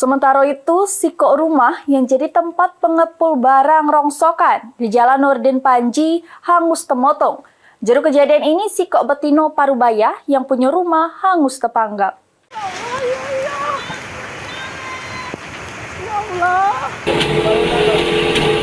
Sementara itu, sikok rumah yang jadi tempat pengepul barang rongsokan di Jalan Nurdin Panji hangus temotong. Juru kejadian ini sikok Betino Parubaya yang punya rumah hangus tepanggang.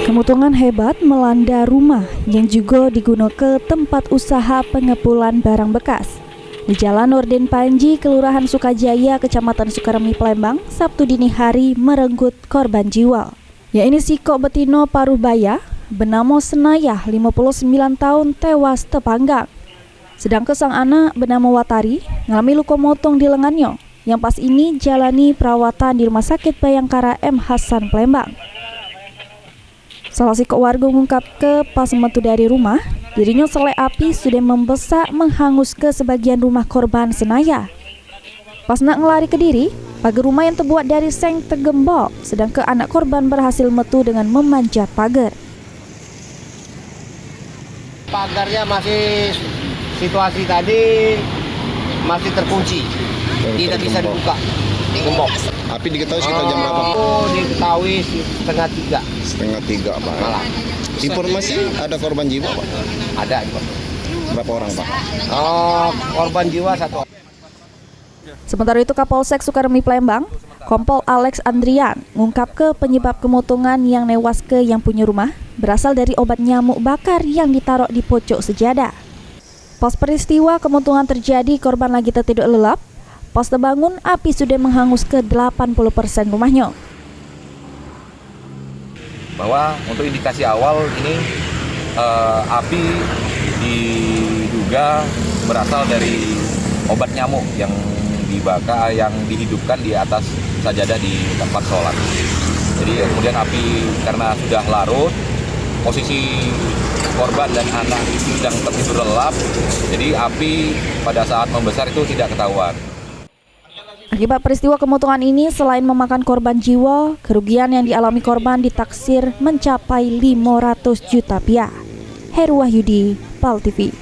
Kemutungan hebat melanda rumah yang juga digunakan ke tempat usaha pengepulan barang bekas di Jalan Nurdin Panji, Kelurahan Sukajaya, Kecamatan Sukaremi, Palembang, Sabtu dini hari merenggut korban jiwa. Yaitu sikok Betino Parubaya, bernama Senayah, 59 tahun, tewas tepanggang. Sedangkan sang anak bernama Watari mengalami luka motong di lengannya, yang pas ini jalani perawatan di Rumah Sakit Bayangkara M. Hasan, Palembang. Salah sikok warga mengungkap ke pas metu dari rumah, dirinya selai api sudah membesar menghangus ke sebagian rumah korban Senayah. Pas nak ngelari ke diri, pagar rumah yang terbuat dari seng tergembok, sedangkan anak korban berhasil metu dengan memanjat pagar. Pagarnya masih, situasi tadi masih terkunci, tidak bisa dibuka, digembok. Api diketahui sekitar jam berapa? Oh, diketahui setengah 3. Setengah 3, Pak. Malam. Informasi ada korban jiwa, Pak? Ada. Berapa orang, Pak? Korban jiwa 1. Sementara itu, Kapolsek Sukaremi, Palembang, Kompol Alex Andrian mengungkap ke penyebab kemotongan yang newas ke yang punya rumah berasal dari obat nyamuk bakar yang ditaruh di pojok sejadah. Pas peristiwa kemotongan terjadi, korban lagi tertidur lelap. Pas terbangun, api sudah menghangus ke 80% rumahnya. Bahwa untuk indikasi awal ini api diduga berasal dari obat nyamuk yang dibakar, yang dihidupkan di atas sajadah di tempat sholat. Jadi kemudian api karena sudah larut, posisi korban dan anak itu sedang tertidur lelap, jadi api pada saat membesar itu tidak ketahuan. Akibat peristiwa kemotongan ini, selain memakan korban jiwa, kerugian yang dialami korban ditaksir mencapai 500 juta rupiah. Heru Wahyudi, PAL TV.